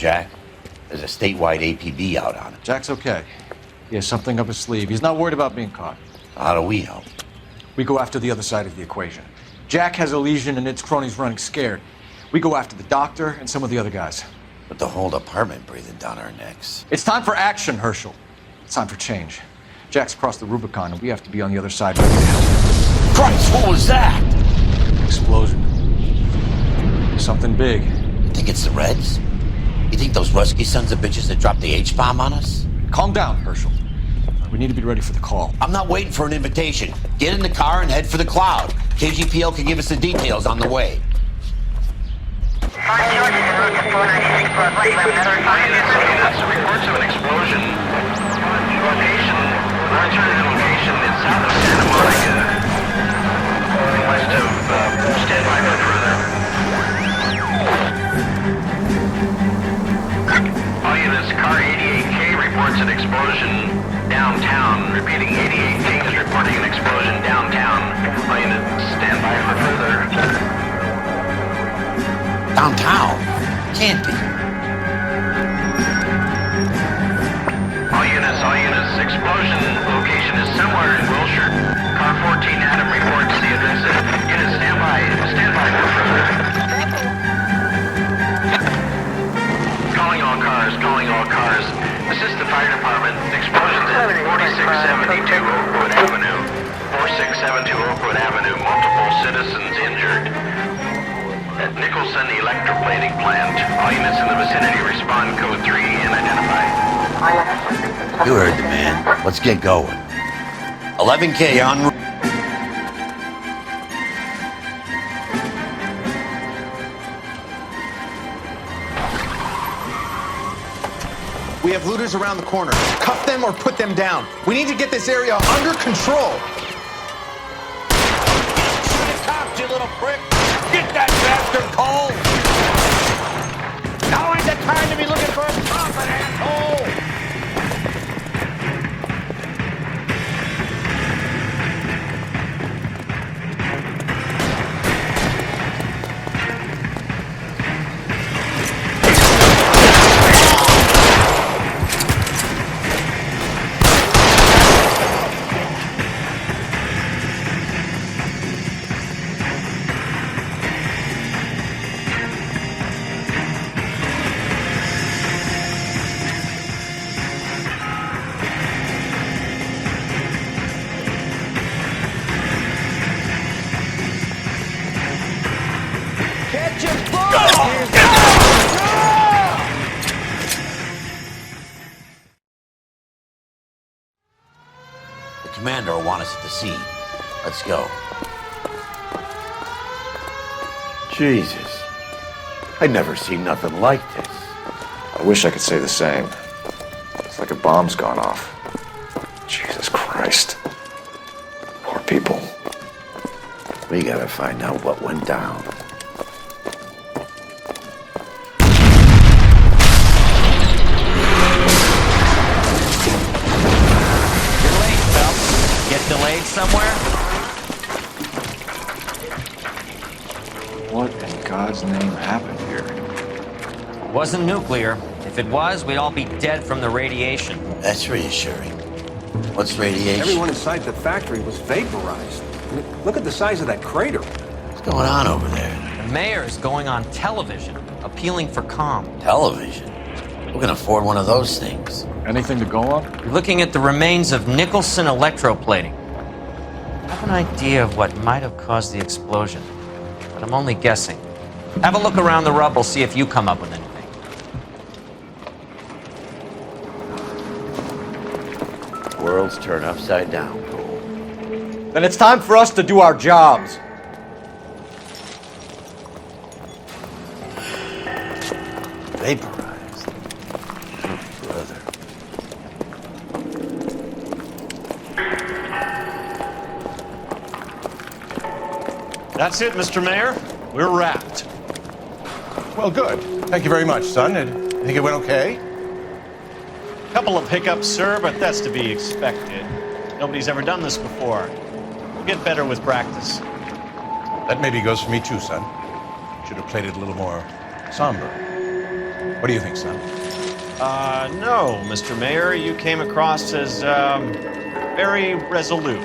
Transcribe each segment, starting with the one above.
Jack? There's a statewide APB out on him. Jack's okay. He has something up his sleeve. He's not worried about being caught. How do we help? We go after the other side of the equation. Jack has a legion and its cronies running scared. We go after the doctor and some of the other guys. With the whole department breathing down our necks. It's time for action, Herschel. It's time for change. Jack's crossed the Rubicon and we have to be on the other side ready to help. Christ, what was that? Explosion. Something big. You think it's the Reds? You think those Rusky sons of bitches that dropped the H-bomb on us? Calm down, Herschel. We need to be ready for the call. I'm not waiting for an invitation. Get in the car and head for the cloud. KGPL can give us the details on the way. Reports of an explosion. Location. Alternative location in south of Santa Monica. West of, stand by for further. All units, car 88K reports an explosion downtown. Repeating, 88K is reporting an explosion downtown. All units, stand by for further. Downtown? Can't be. All units, explosion location is somewhere in Wilshire. Car 14 Adam reports the address. Units, stand by for further. Calling all cars. Assist the fire department. Explosions at 4672 Oakwood Avenue. 4672 Oakwood Avenue. Multiple citizens injured. At Nicholson Electroplating plant. All units in the vicinity respond code 3 and identify. You heard the man. Let's get going. 11K en route. We have looters around the corner. Cuff them or put them down. We need to get this area under control. Shoot his cops, you little prick! Get that bastard cold! Now ain't the time to be looking for a profit, asshole! The commander will want us at the scene. Let's go. Jesus. I'd never seen nothing like this. I wish I could say the same. It's like a bomb's gone off. Jesus Christ. Poor people. We gotta find out what went down. Delayed somewhere? What in God's name happened here? It wasn't nuclear. If it was, we'd all be dead from the radiation. That's reassuring. What's radiation? Everyone inside the factory was vaporized. I mean, look at the size of that crater. What's going on over there? The mayor is going on television, appealing for calm. Television? Who can afford one of those things? Anything to go on? We're looking at the remains of Nicholson Electroplating. I have an idea of what might have caused the explosion, but I'm only guessing. Have a look around the rubble, see if you come up with anything. World's turned upside down, Cole. Then it's time for us to do our jobs. Vaporized. Oh, brother. That's it, Mr. Mayor. We're wrapped. Well, good. Thank you very much, son. I think it went okay. Couple of hiccups, sir, but that's to be expected. Nobody's ever done this before. We'll get better with practice. That maybe goes for me too, son. Should have played it a little more somber. What do you think, son? No, Mr. Mayor, you came across as, very resolute.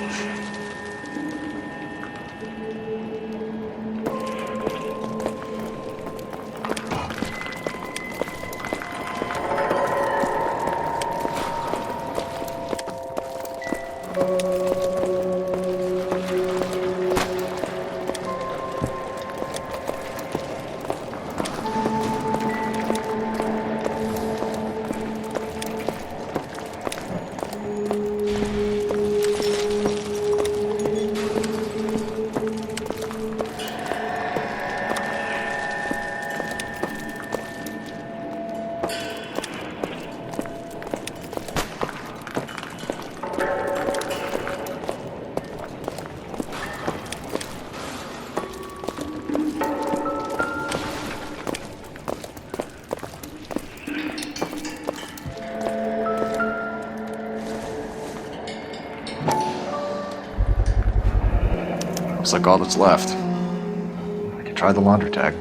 Looks like all that's left. I can try the laundry tag.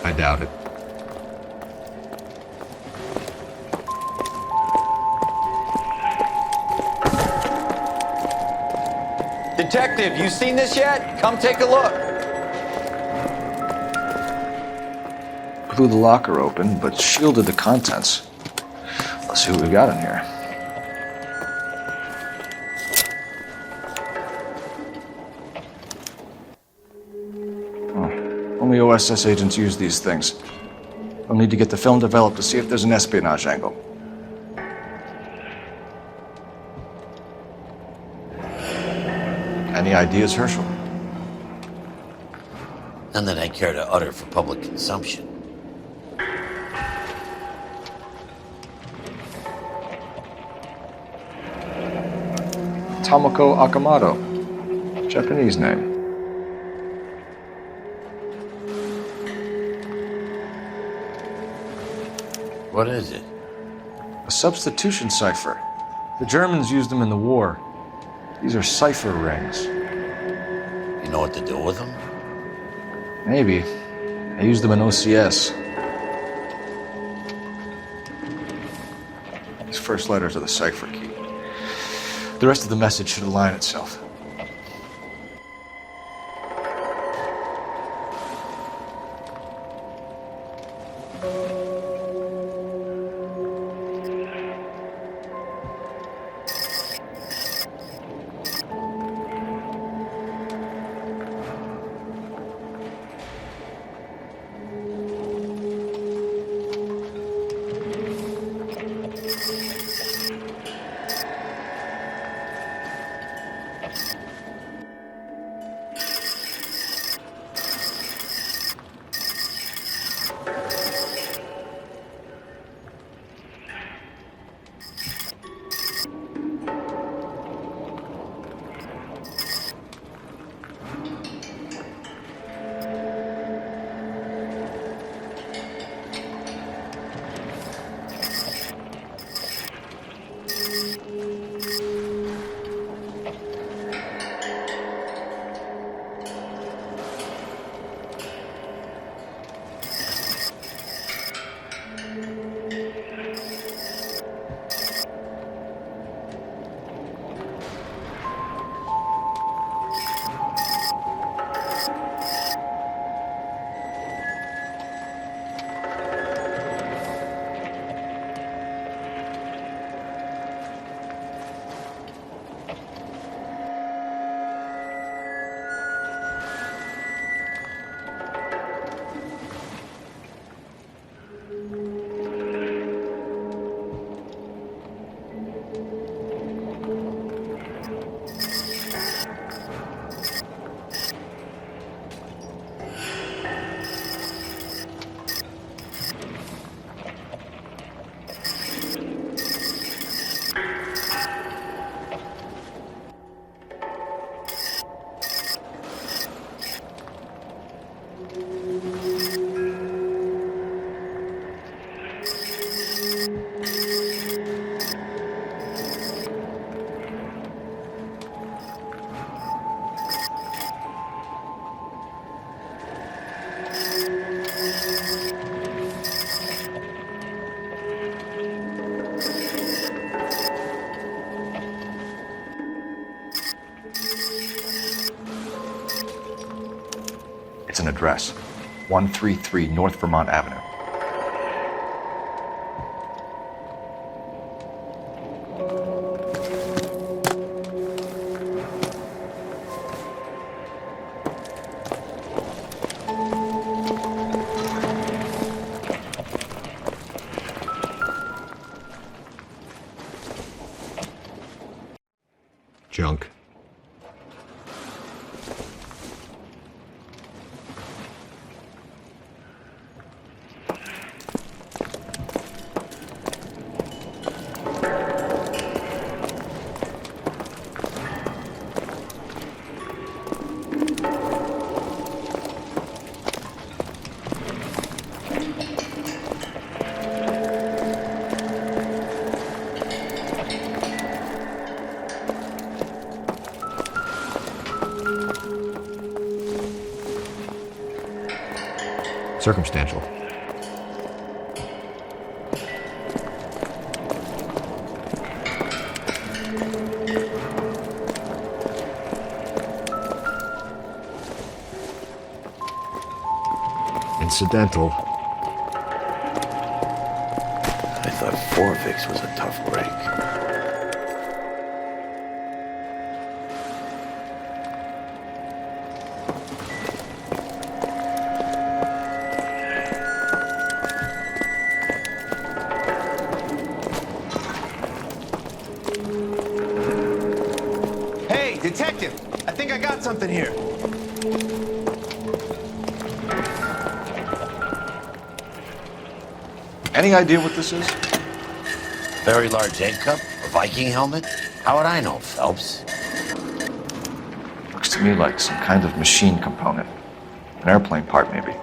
I doubt it. Detective, you seen this yet? Come take a look. Blew the locker open, but shielded the contents. Let's see what we got in here. Oh, only OSS agents use these things. We'll need to get the film developed to see if there's an espionage angle. Any ideas, Herschel? None that I care to utter for public consumption. Tomoko Akamoto. Japanese name. What is it? A substitution cipher. The Germans used them in the war. These are cipher rings. You know what to do with them? Maybe. I used them in OCS. These first letters are the cipher key. The rest of the message should align itself. It's an address, 133 North Vermont Avenue. Junk. Circumstantial. Incidental. I thought Forvix was a tough break. Hey, detective! I think I got something here. Any idea what this is? Very large egg cup? A Viking helmet? How would I know, Phelps? Looks to me like some kind of machine component. An airplane part, maybe.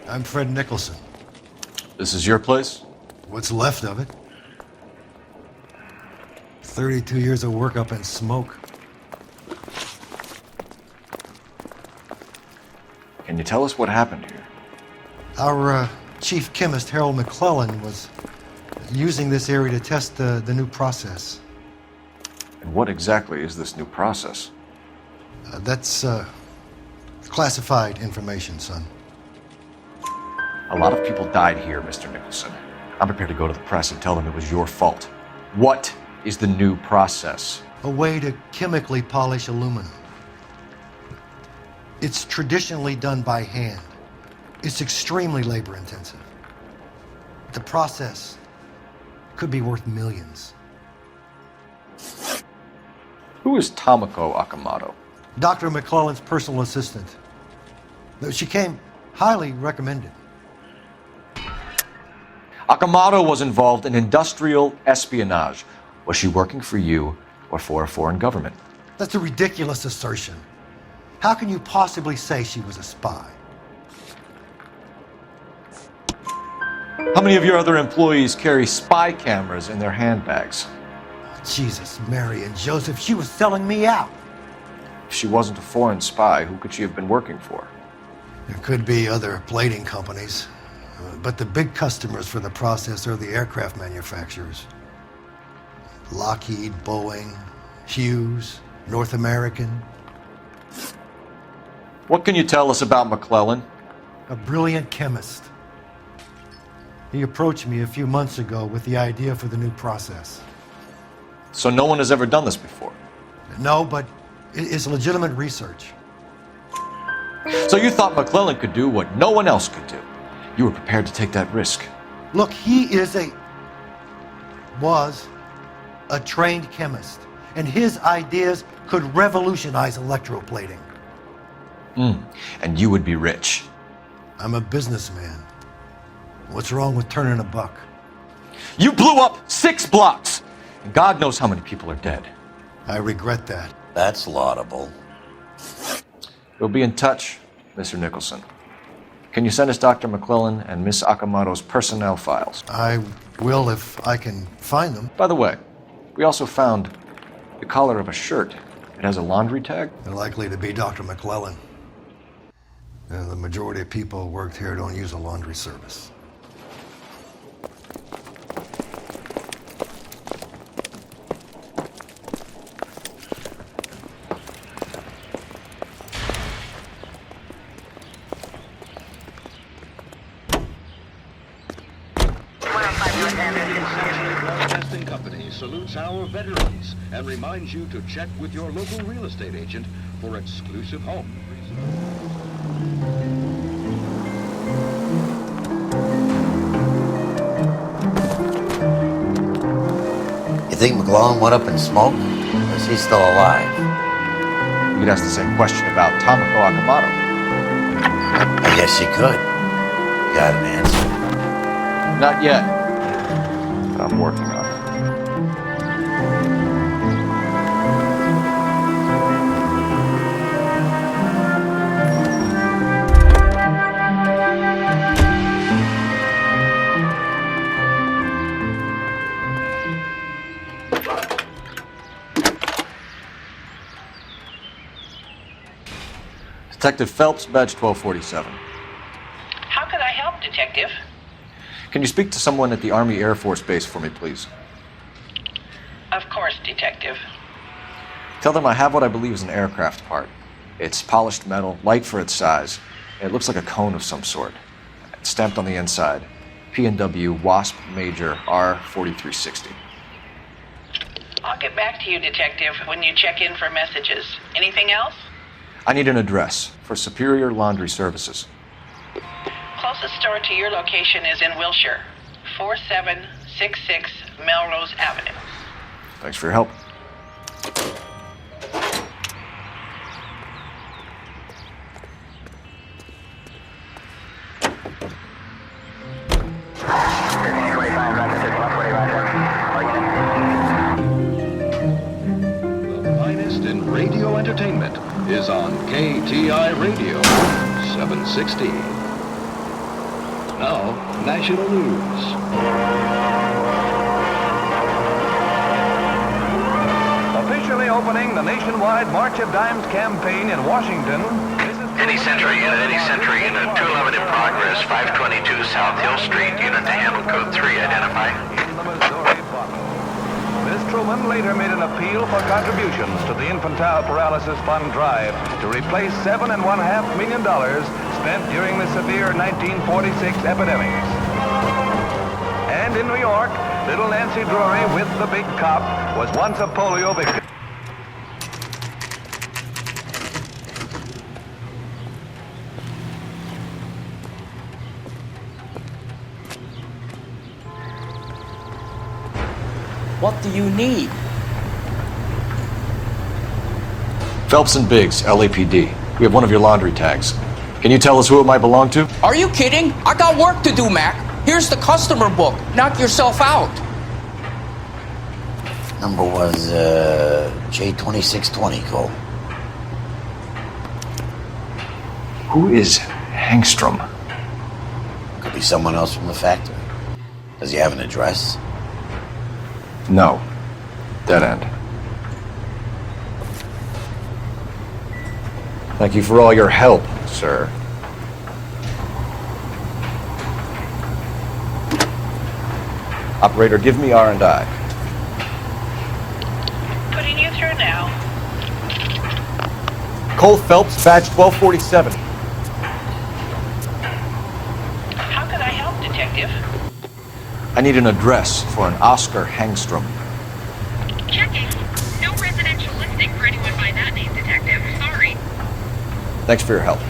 I'm Fred Nicholson. This is your place? What's left of it. 32 years of work up in smoke. Can you tell us what happened here? Our chief chemist, Harold McClellan, was using this area to test the new process. And what exactly is this new process? That's classified information, son. A lot of people died here, Mr. Nicholson. I'm prepared to go to the press and tell them it was your fault. What is the new process? A way to chemically polish aluminum. It's traditionally done by hand. It's extremely labor intensive. The process could be worth millions. Who is Tomoko Akamoto? Dr. McClellan's personal assistant. She came highly recommended. Akamoto was involved in industrial espionage. Was she working for you or for a foreign government? That's a ridiculous assertion. How can you possibly say she was a spy? How many of your other employees carry spy cameras in their handbags? Jesus, Mary and Joseph, she was selling me out. If she wasn't a foreign spy, who could she have been working for? There could be other plating companies, but the big customers for the process are the aircraft manufacturers. Lockheed, Boeing, Hughes, North American. What can you tell us about McClellan? A brilliant chemist. He approached me a few months ago with the idea for the new process. So no one has ever done this before? No, but it's legitimate research. So you thought McClellan could do what no one else could do. You were prepared to take that risk. Look, he was a trained chemist, and his ideas could revolutionize electroplating. And you would be rich. I'm a businessman. What's wrong with turning a buck? You blew up 6 blocks, and God knows how many people are dead. I regret that. That's laudable. We'll be in touch, Mr. Nicholson. Can you send us Dr. McClellan and Miss Akamoto's personnel files? I will if I can find them. By the way, we also found the collar of a shirt. It has a laundry tag. They're likely to be Dr. McClellan. The majority of people who worked here don't use a laundry service. Broadcasting Company salutes our veterans and reminds you to check with your local real estate agent for exclusive home. You think McClellan went up in smoke? Or is he still alive? You could ask the same question about Tomoko Akamoto. I guess you could. You got an answer? Not yet, but I'm working on it. Detective Phelps, badge 1247. How could I help, Detective? Can you speak to someone at the Army Air Force Base for me, please? Of course, Detective. Tell them I have what I believe is an aircraft part. It's polished metal, light for its size. It looks like a cone of some sort. It's stamped on the inside. P&W Wasp Major R4360. I'll get back to you, Detective, when you check in for messages. Anything else? I need an address for Superior Laundry Services. Closest store to your location is in Wilshire, 4766 Melrose Avenue. Thanks for your help. The finest in radio entertainment is on KTI Radio 760. Now, national news. Officially opening the nationwide March of Dimes campaign in Washington. Any Century Unit 211 in progress, 522 South Hill Street, unit to handle code 3, identify. Miss Truman later made an appeal for contributions to the Infantile Paralysis Fund drive to replace $7.5 million spent during the severe 1946 epidemics. And in New York, little Nancy Drury with the big cop was once a polio victim. What do you need? Phelps and Biggs, LAPD. We have one of your laundry tags. Can you tell us who it might belong to? Are you kidding? I got work to do, Mac. Here's the customer book. Knock yourself out. Number was J2620, Cole. Who is Hangstrom? Could be someone else from the factory. Does he have an address? No. Dead end. Thank you for all your help, sir. Operator, give me R&I. Putting you through now. Cole Phelps, badge 1247. How could I help, Detective? I need an address for an Oscar Hangstrom. Checking. No residential listing for anyone by that name, Detective. Sorry. Thanks for your help.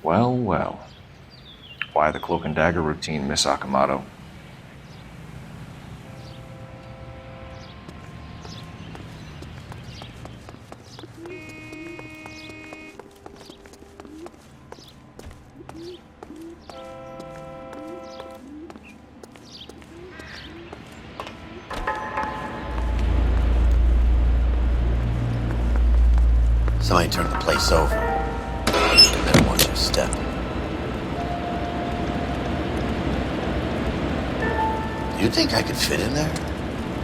Well, well. Why the cloak and dagger routine, Miss Akamoto? Somebody turned the place over. Better watch your step. You think I could fit in there?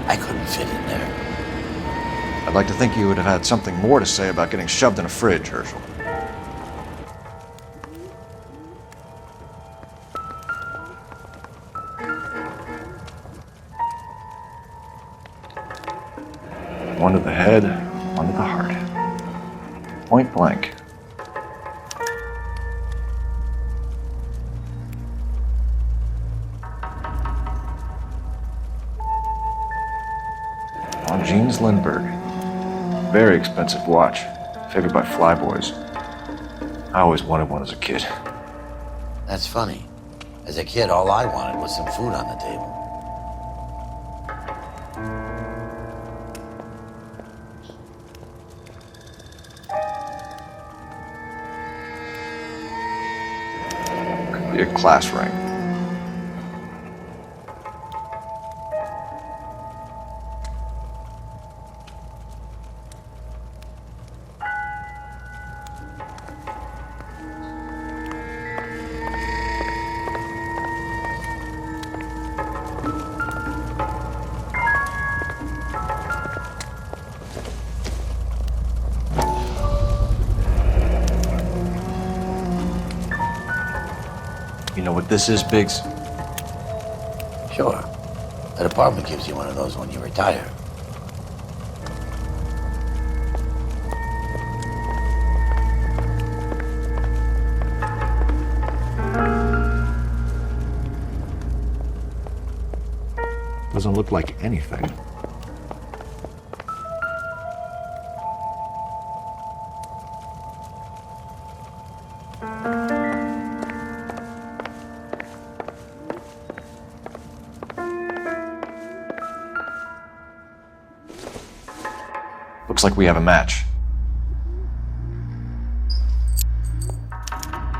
I couldn't fit in there. I'd like to think you would have had something more to say about getting shoved in a fridge, Herschel. One to the head, one to the heart. Point blank. On Jeans Lindbergh. Very expensive watch. Favored by flyboys. I always wanted one as a kid. That's funny. As a kid, all I wanted was some food on the table. Could be a class ring. You know what this is, Biggs? Sure. The department gives you one of those when you retire. Doesn't look like anything. Looks like we have a match.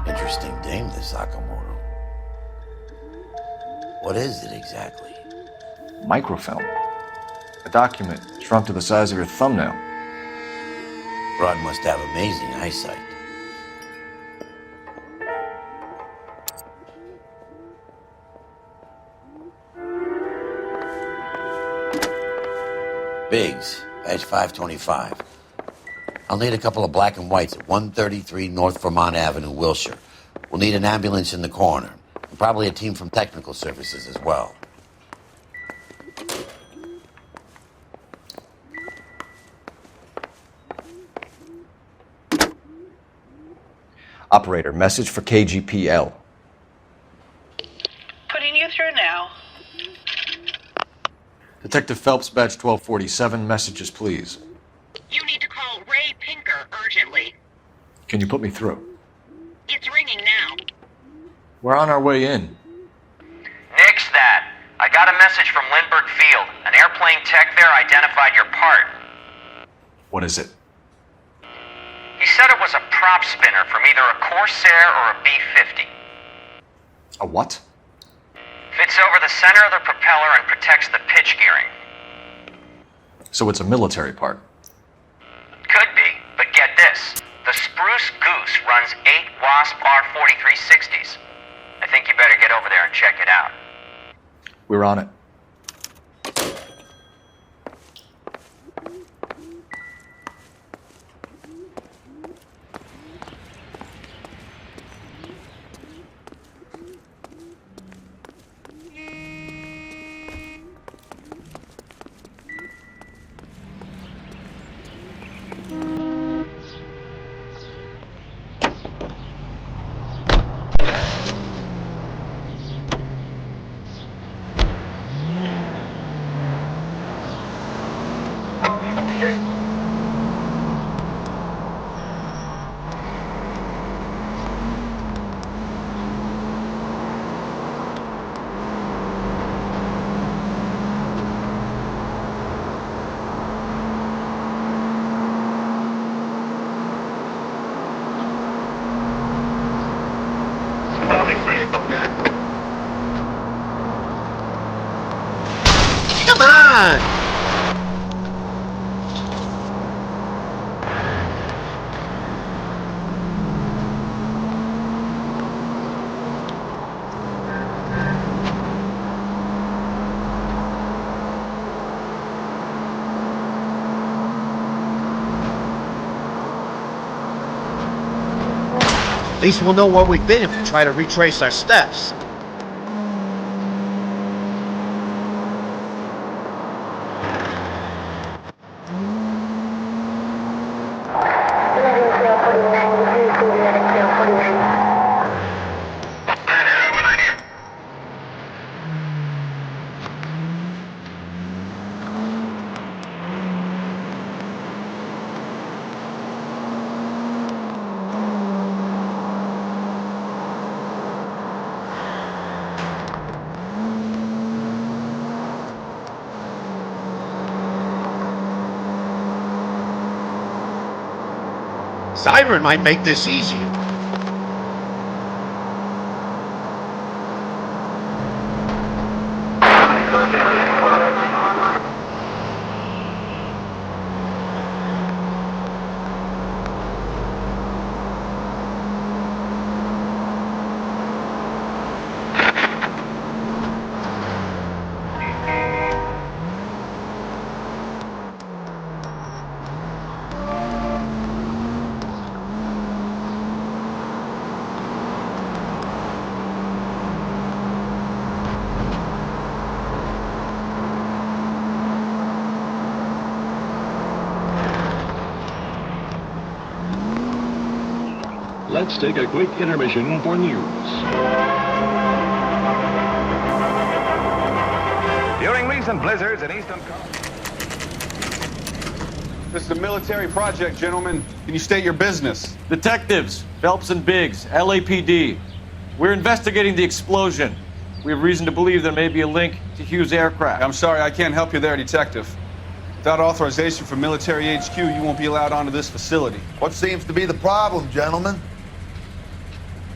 Interesting dame, this Sakamoto. What is it exactly? Microfilm. A document shrunk to the size of your thumbnail. Broad must have amazing eyesight. Biggs, badge 525. I'll need a couple of black and whites at 133 North Vermont Avenue, Wilshire. We'll need an ambulance in the corner. And probably a team from technical services as well. Operator, message for KGPL. Putting you through now. Detective Phelps, badge 1247, messages please. You need to call Ray Pinker urgently. Can you put me through? It's ringing now. We're on our way in. Nix that. I got a message from Lindbergh Field. An airplane tech there identified your part. What is it? He said it was a prop spinner from either a Corsair or a B-50. A what? Fits over the center of the propeller and protects the pitch gearing. So it's a military part. Could be, but get this. The Spruce Goose runs 8 Wasp R-4360s. I think you better get over there and check it out. We're on it. Come on! At least we'll know where we've been if we try to retrace our steps. Siren might make this easy. Let's take a quick intermission for news. During recent blizzards in eastern This is a military project, gentlemen. Can you state your business? Detectives, Phelps and Biggs, LAPD. We're investigating the explosion. We have reason to believe there may be a link to Hughes' aircraft. I'm sorry, I can't help you there, Detective. Without authorization from military HQ, you won't be allowed onto this facility. What seems to be the problem, gentlemen?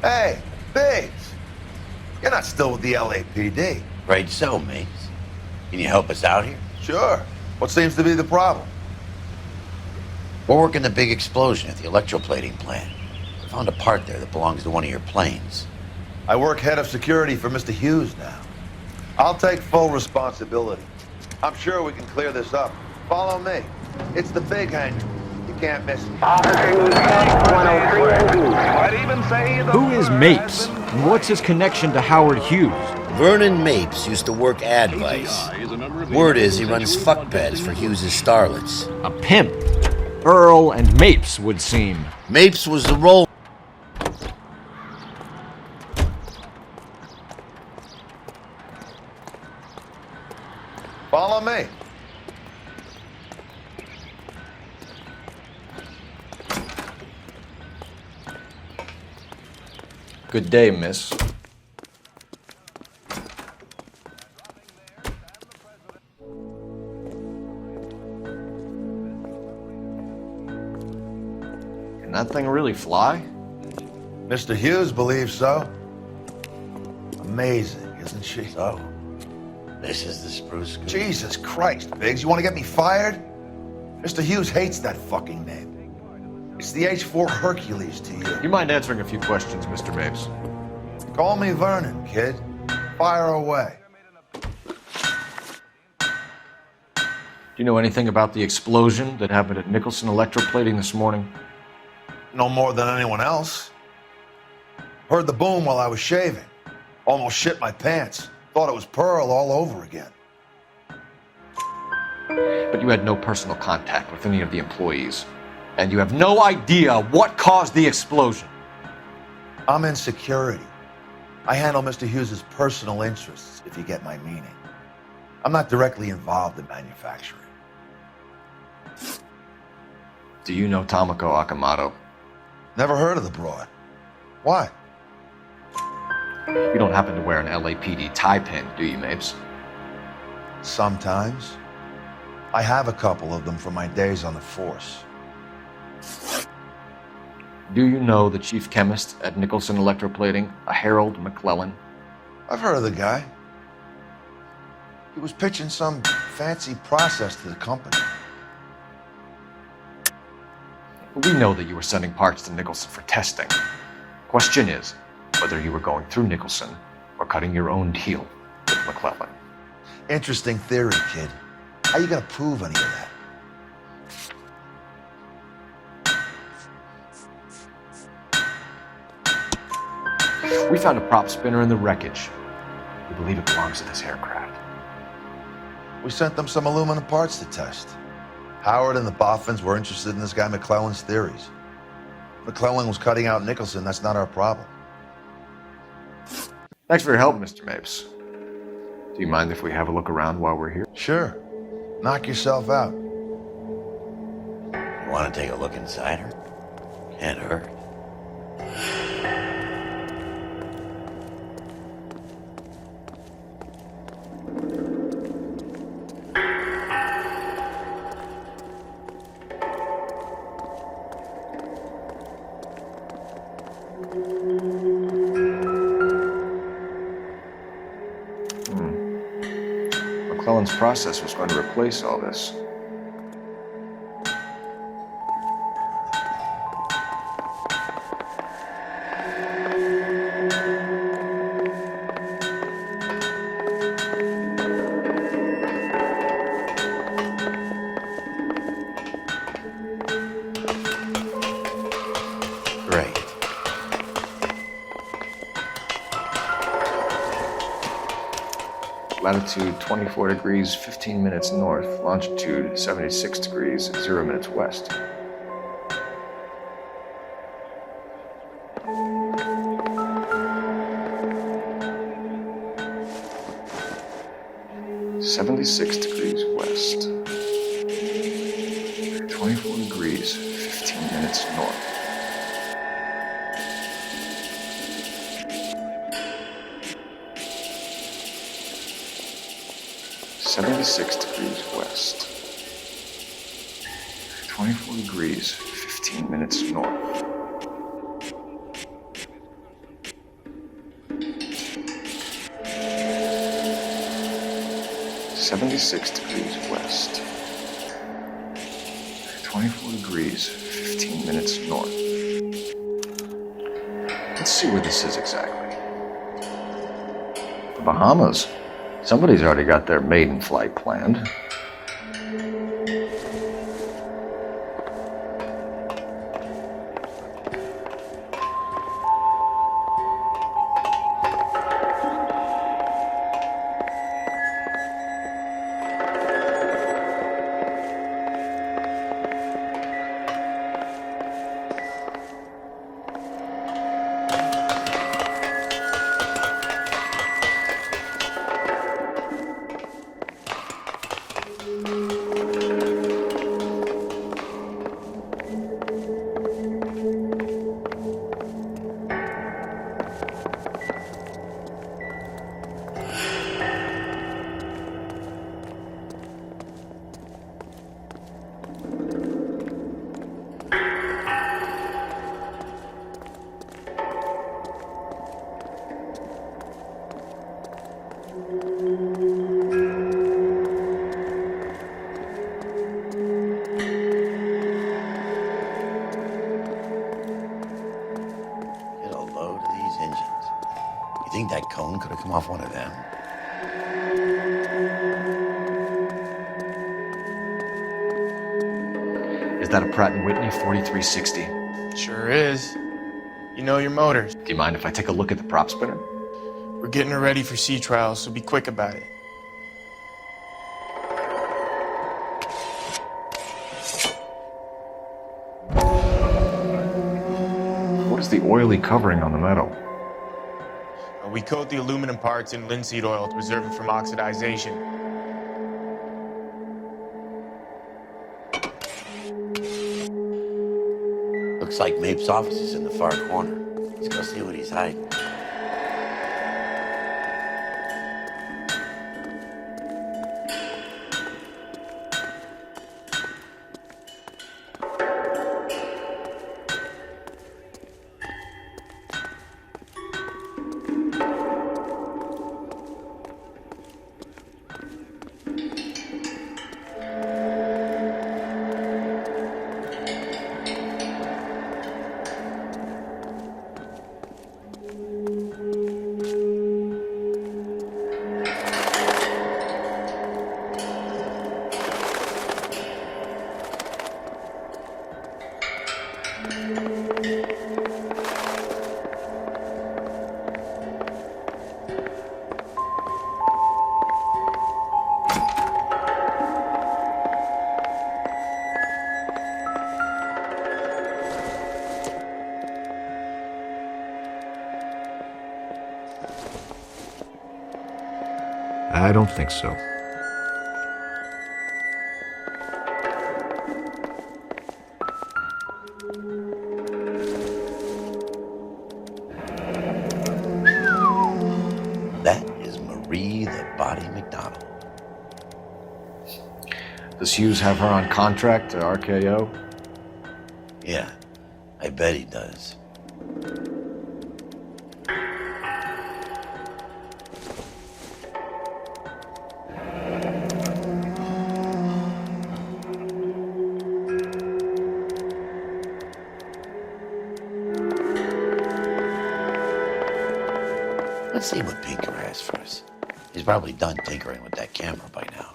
Hey, Biggs, you're not still with the LAPD. Afraid so, mates. Can you help us out here? Sure. What seems to be the problem? We're working the big explosion at the electroplating plant. We found a part there that belongs to one of your planes. I work head of security for Mr. Hughes now. I'll take full responsibility. I'm sure we can clear this up Follow me. It's the big hangar. You can't miss it. Who is Mapes? And what's his connection to Howard Hughes? Vernon Mapes used to work advice. Word is he runs fuck pads for Hughes' starlets. A pimp. Earl and Mapes would seem. Mapes was the role. Follow me. Good day, miss. Can that thing really fly? Mr. Hughes believes so. Amazing, isn't she? So, this is the spruce goose. Jesus Christ, Biggs, you want to get me fired? Mr. Hughes hates that fucking name. It's the H-4 Hercules to you. You mind answering a few questions, Mr. Mapes? Call me Vernon, kid. Fire away. Do you know anything about the explosion that happened at Nicholson Electroplating this morning? No more than anyone else. Heard the boom while I was shaving. Almost shit my pants. Thought it was Pearl all over again. But you had no personal contact with any of the employees. And you have no idea what caused the explosion. I'm in security. I handle Mr. Hughes' personal interests, if you get my meaning. I'm not directly involved in manufacturing. Do you know Tomoko Akamoto? Never heard of the broad. Why? You don't happen to wear an LAPD tie pin, do you, Mapes? Sometimes. I have a couple of them from my days on the force. Do you know the chief chemist at Nicholson Electroplating, a Harold McClellan? I've heard of the guy. He was pitching some fancy process to the company. We know that you were sending parts to Nicholson for testing. Question is, whether you were going through Nicholson or cutting your own deal with McClellan. Interesting theory, kid. How you gonna prove any of that? We found a prop spinner in the wreckage. We believe it belongs to this aircraft. We sent them some aluminum parts to test. Howard and the Boffins were interested in this guy McClellan's theories. McClellan was cutting out Nicholson. That's not our problem. Thanks for your help, Mr. Mapes. Do you mind if we have a look around while we're here? Sure. Knock yourself out. You want to take a look inside her? Can't hurt. McClellan's process was going to replace all this. Great. Latitude 24 degrees, 15 minutes north. Longitude 76 degrees, 0 minutes west. (76 degrees west). 24 degrees, 15 minutes north. (76 degrees west). 24 degrees, 15 minutes north. (76 degrees west). 24 degrees, 15 minutes north. Let's see where this is exactly. The Bahamas. Somebody's already got their maiden flight planned. cone could have come off one of them. Is that a Pratt & Whitney 4360? Sure is. You know your motors. Do you mind if I take a look at the prop spinner? We're getting her ready for sea trials, so be quick about it. What is the oily covering on the metal? We coat the aluminum parts in linseed oil to preserve it from oxidization. Looks like Mape's office is in the far corner. Let's go see what he's hiding. I don't think so. That is Marie the Body McDonald. Does Hughes have her on contract to RKO? Yeah, I bet he does. Let's see what Pinker has for us. He's probably done tinkering with that camera by now.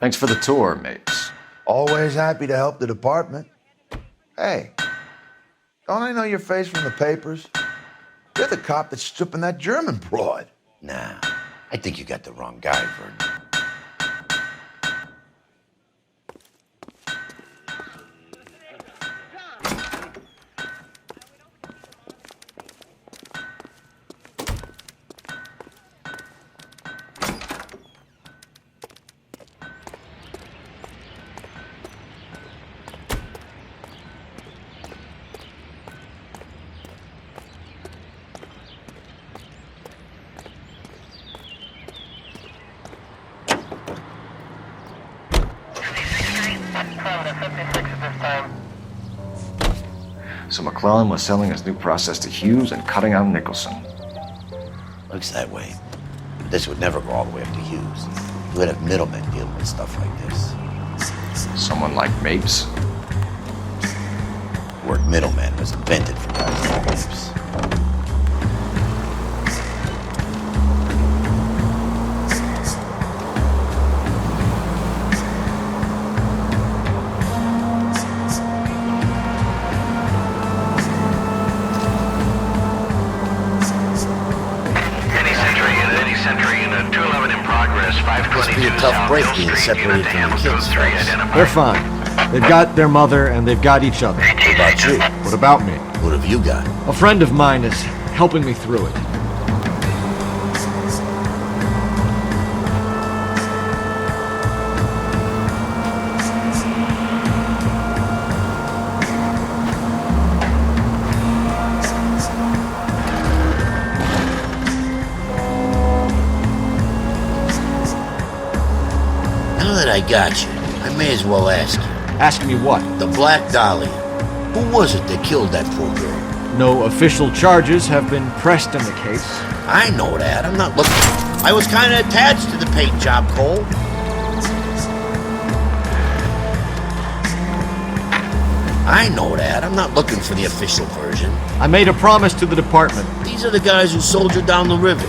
Thanks for the tour, Mapes. Always happy to help the department. Hey, don't I know your face from the papers? You're the cop that's stripping that German broad. Nah, I think you got the wrong guy, Vernon. So McClellan was selling his new process to Hughes and cutting out Nicholson. Looks that way. But this would never go all the way up to Hughes. You would have middlemen dealing with stuff like this. Someone like Mapes? The word middleman was invented for guys like Mapes. Must be a tough break being separated from the kids. They're fine. They've got their mother and they've got each other. What about you? What about me? What have you got? A friend of mine is helping me through it. Now that I got you, I may as well ask you. Asking me what? The Black Dahlia. Who was it that killed that poor girl? No official charges have been pressed in the case. I know that. I'm not looking. I was kind of attached to the paint job, Cole. I know that. I'm not looking for the official version. I made a promise to the department. These are the guys who soldiered down the river.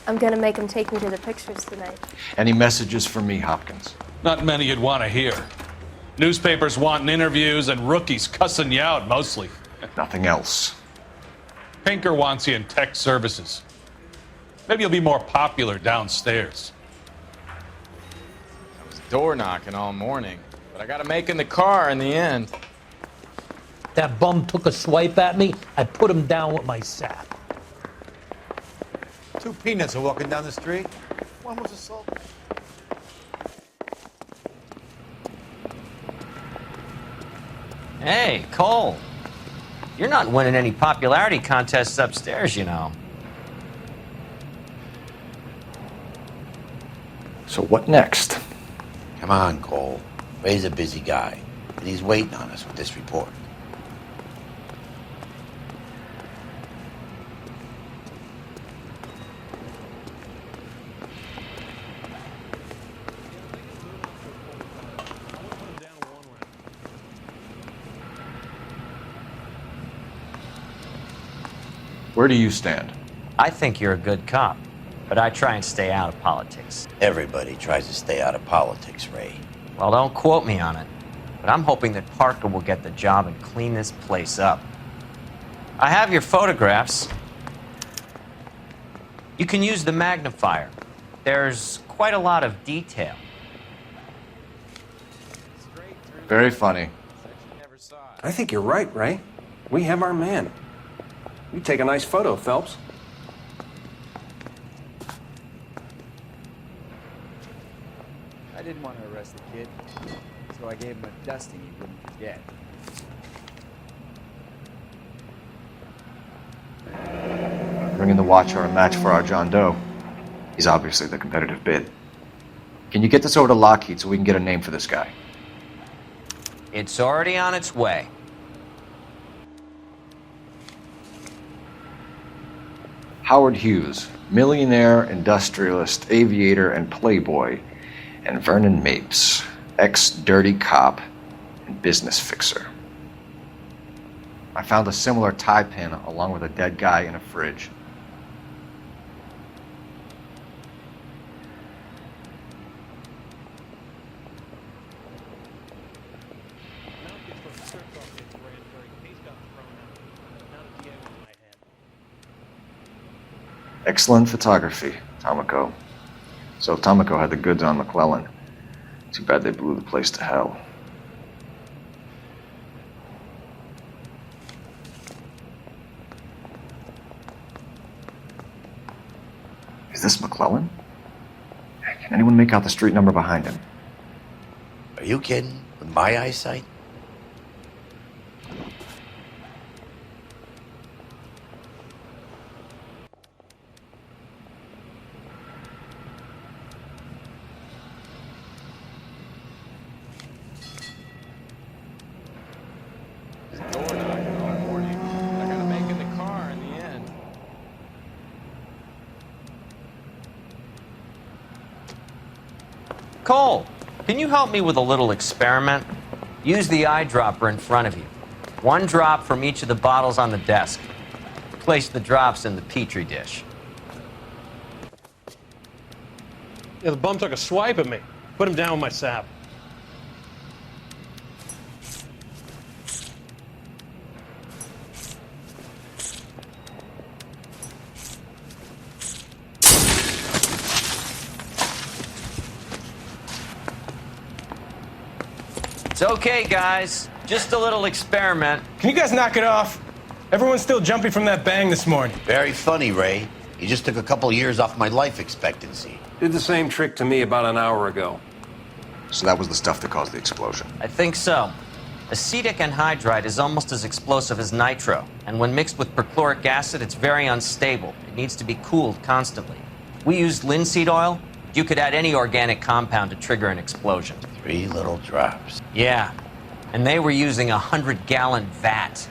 I'm gonna make him take me to the pictures tonight. Any messages for me, Hopkins? Not many you'd want to hear. Newspapers wanting interviews and rookies cussing you out, mostly. Nothing else. Pinker wants you in tech services. Maybe you'll be more popular downstairs. I was door knocking all morning, but I got to make in the car in the end. That bum took a swipe at me, I put him down with my sap. 2 peanuts are walking down the street. One was assaulted. Hey, Cole. You're not winning any popularity contests upstairs, you know. So what next? Come on, Cole. Ray's a busy guy, and he's waiting on us with this report. Where do you stand? I think you're a good cop, but I try and stay out of politics. Everybody tries to stay out of politics, Ray. Well, don't quote me on it, but I'm hoping that Parker will get the job and clean this place up. I have your photographs. You can use the magnifier. There's quite a lot of detail. Very funny. I think you're right, Ray. We have our man. You take a nice photo, Phelps. I didn't want to arrest the kid, so I gave him a dusting he wouldn't forget. Bringing the watch are a match for our John Doe. He's obviously the competitive bid. Can you get this over to Lockheed so we can get a name for this guy? It's already on its way. Howard Hughes, millionaire, industrialist, aviator, and playboy, and Vernon Mapes, ex-dirty cop and business fixer. I found a similar tie pin along with a dead guy in a fridge. Excellent photography, Tomoko. So Tomoko had the goods on McClellan. Too bad they blew the place to hell. Is this McClellan? Can anyone make out the street number behind him? Are you kidding? With my eyesight? Cole, can you help me with a little experiment? Use the eyedropper in front of you. One drop from each of the bottles on the desk. Place the drops in the Petri dish. Yeah, the bum took a swipe at me. Put him down with my sap. It's okay, guys. Just a little experiment. Can you guys knock it off? Everyone's still jumpy from that bang this morning. Very funny, Ray. You just took a couple years off my life expectancy. Did the same trick to me about an hour ago. So that was the stuff that caused the explosion. I think so. Acetic anhydride is almost as explosive as nitro, and when mixed with perchloric acid, it's very unstable. It needs to be cooled constantly. We used linseed oil. You could add any organic compound to trigger an explosion. 3 little drops. Yeah, and they were using a 100-gallon vat.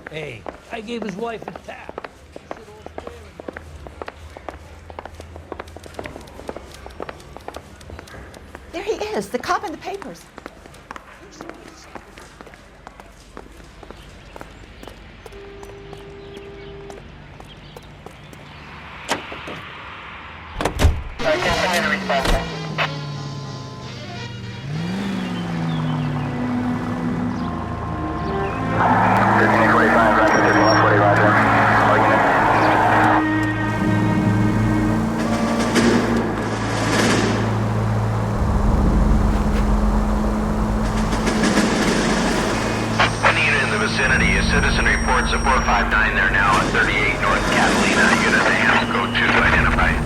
Hey, I gave his wife a tap. There he is, the cop in the papers. Citizen reports a 459 there now at 38 North Catalina. Unit to handle code 2 identified.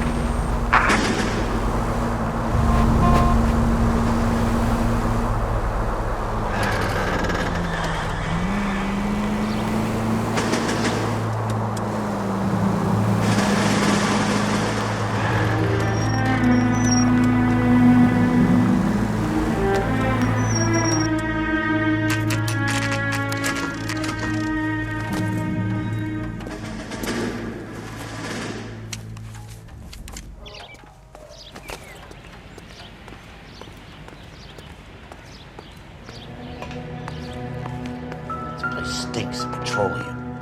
Stinks of petroleum.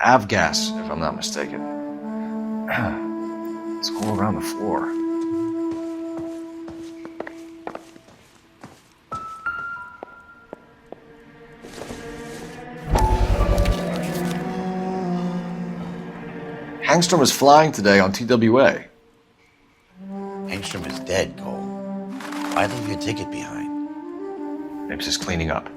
Avgas, if I'm not mistaken. It's all around the floor. Hangstrom is flying today on TWA. Hangstrom is dead, Cole. Why leave your ticket behind? Maybe just cleaning up.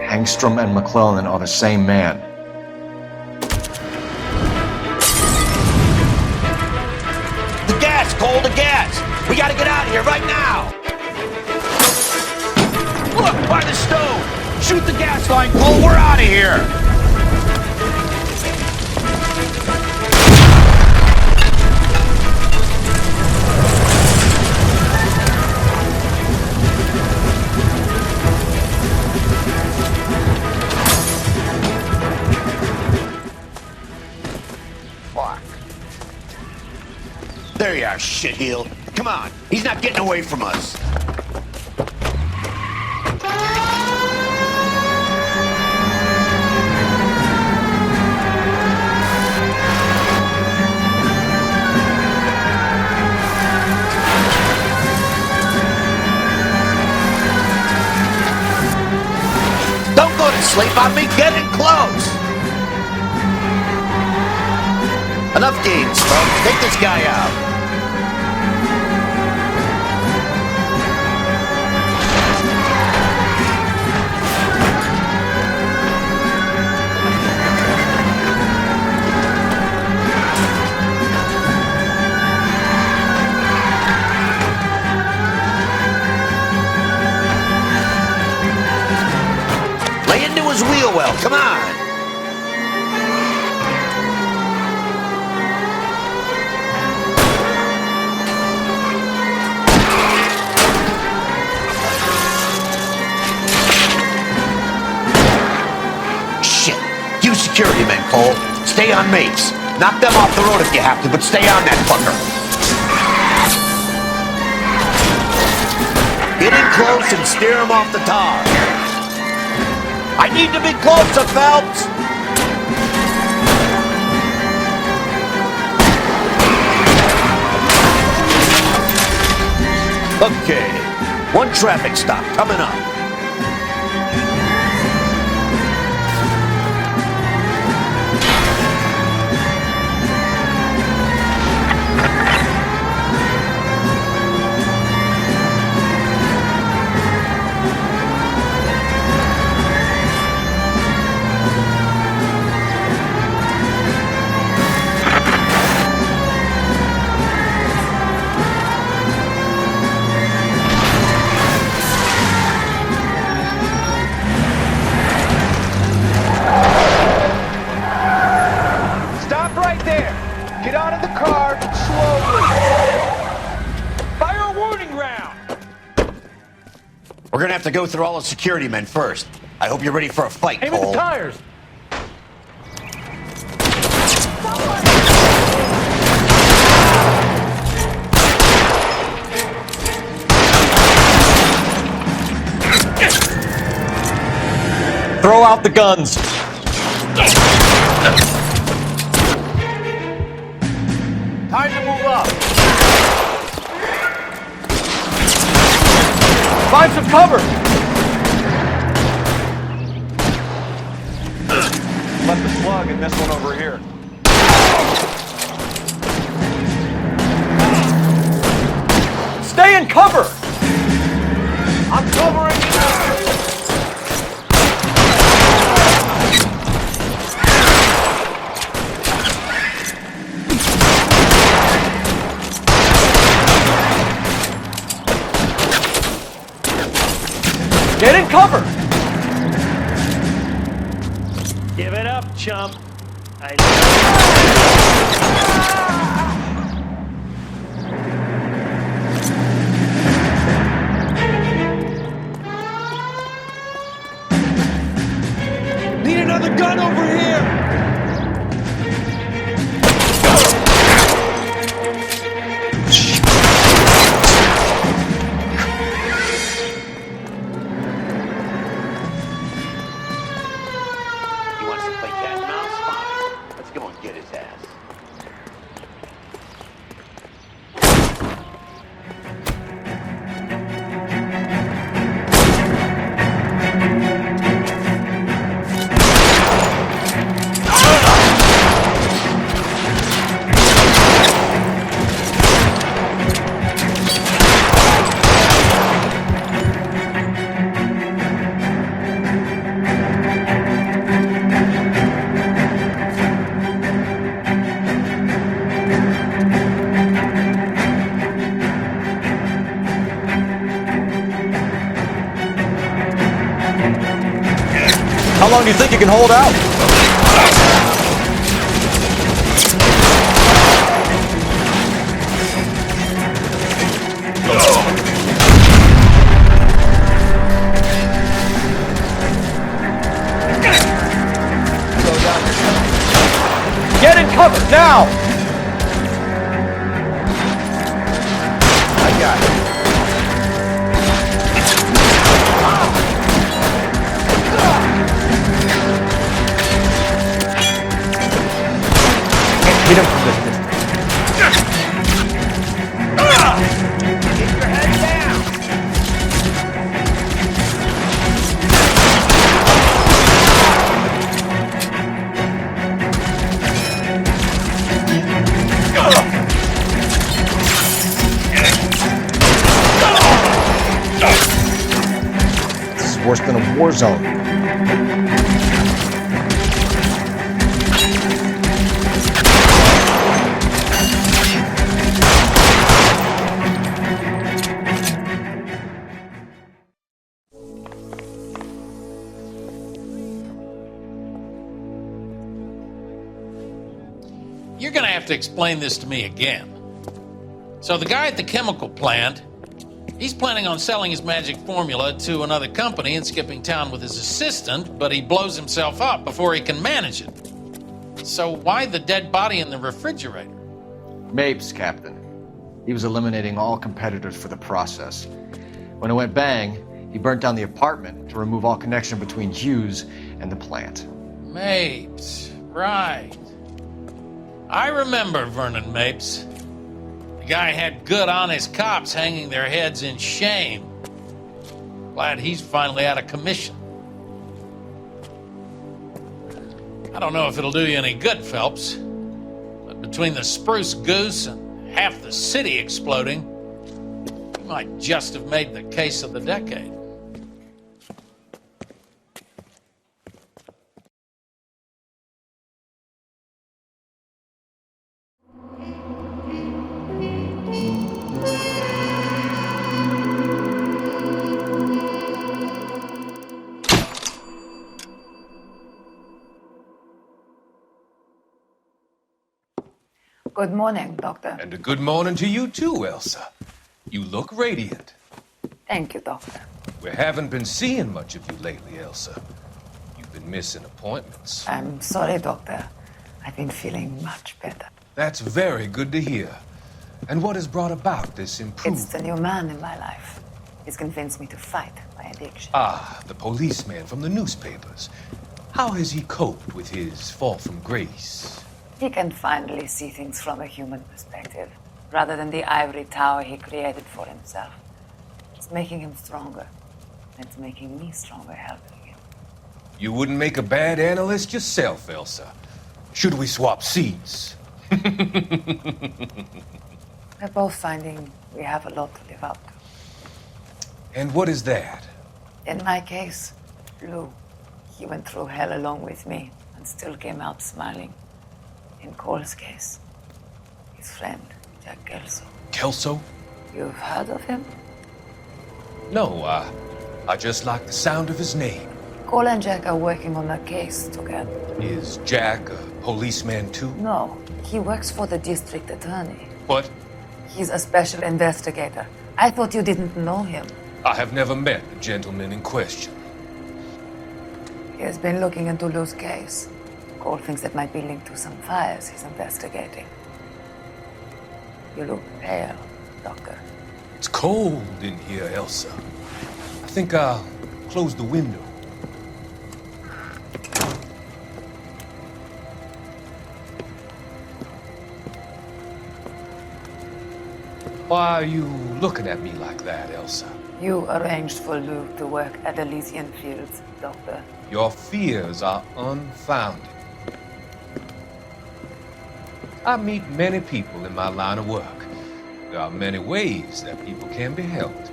Hangstrom and McClellan are the same man. The gas, Cole, the gas! We gotta get out of here right now! Look, by the stove! Shoot the gas line, Cole, we're out of here! There you are, shitheel. Come on, he's not getting away from us. Don't go to sleep on me, get in close. Enough games, folks. Take this guy out. stairwell. Come on. Shit. You security men, Cole. Stay on mates. Knock them off the road if you have to, but stay on that fucker. Get in close and steer him off the tar. I need to be closer, Phelps. Okay. One traffic stop coming up. Stop right there. Get out of the car slowly. Fire a warning round. We're gonna have to go through all the security men first. I hope you're ready for a fight, Aim at Cole. the tires. Throw out the guns. Time to move up. Find some cover. Let the slug in this one over here. Stay in cover. I'm covering you. Get in cover. Give it up, chump. Need another gun over here. He wants to play cat and mouse? Fine. Let's go and get his ass. How long do you think you can hold out? Get in cover now! I got it. Hit him from this distance. Keep your head down. This is worse than a war zone. have to explain this to me again. So the guy at the chemical plant, he's planning on selling his magic formula to another company and skipping town with his assistant, but he blows himself up before he can manage it. So why the dead body in the refrigerator? Mapes, Captain. He was eliminating all competitors for the process. When it went bang, he burnt down the apartment to remove all connection between Hughes and the plant. Mapes, right. I remember Vernon Mapes. The guy had good, honest cops hanging their heads in shame. Glad he's finally out of commission. I don't know if it'll do you any good, Phelps, but between the spruce goose and half the city exploding, you might just have made the case of the decade. Good morning, Doctor. And a good morning to you too, Elsa. You look radiant. Thank you, Doctor. We haven't been seeing much of you lately, Elsa. You've been missing appointments. I'm sorry, Doctor. I've been feeling much better. That's very good to hear. And what has brought about this improvement? It's the new man in my life. He's convinced me to fight my addiction. Ah, the policeman from the newspapers. How has he coped with his fall from grace? He can finally see things from a human perspective, rather than the ivory tower he created for himself. It's making him stronger. It's making me stronger helping him. You wouldn't make a bad analyst yourself, Elsa. Should we swap seats? We're both finding we have a lot to live up to. And what is that? In my case, Lou. He went through hell along with me and still came out smiling. In Cole's case, his friend, Jack Kelso. Kelso? You've heard of him? No, I just like the sound of his name. Cole and Jack are working on a case together. Is Jack a policeman too? No, he works for the district attorney. What? He's a special investigator. I thought you didn't know him. I have never met the gentleman in question. He has been looking into Lou's case. Cole thinks that might be linked to some fires he's investigating. You look pale, Doctor. It's cold in here, Elsa. I think I'll close the window. Why are you looking at me like that, Elsa? You arranged for Lou to work at Elysian Fields, Doctor. Your fears are unfounded. I meet many people in my line of work. There are many ways that people can be helped.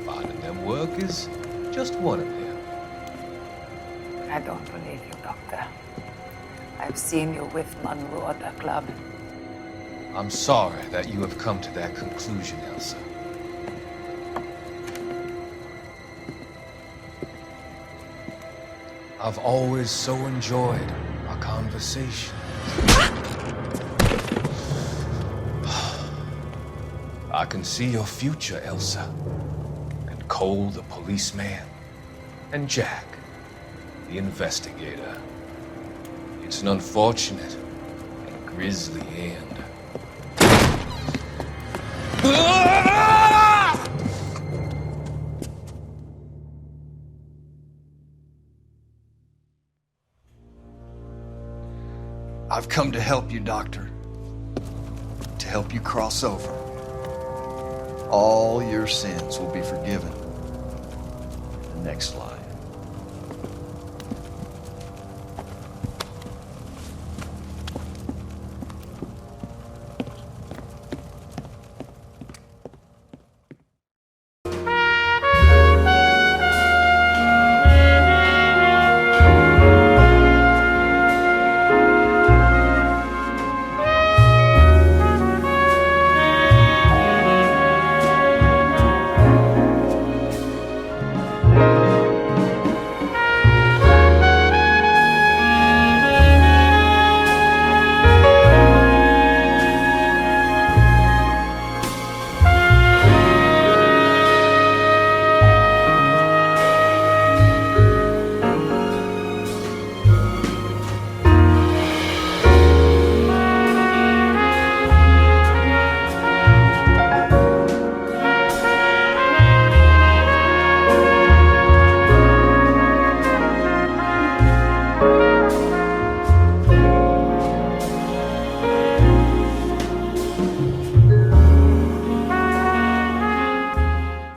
Finding them work is just one of them. I don't believe you, Doctor. I've seen you with Monroe at the club. I'm sorry that you have come to that conclusion, Elsa. I've always so enjoyed our conversation. I can see your future, Elsa. And Cole, the policeman. And Jack, the investigator. It's an unfortunate and grisly end. I've come to help you, Doctor. To help you cross over. All your sins will be forgiven in the next life.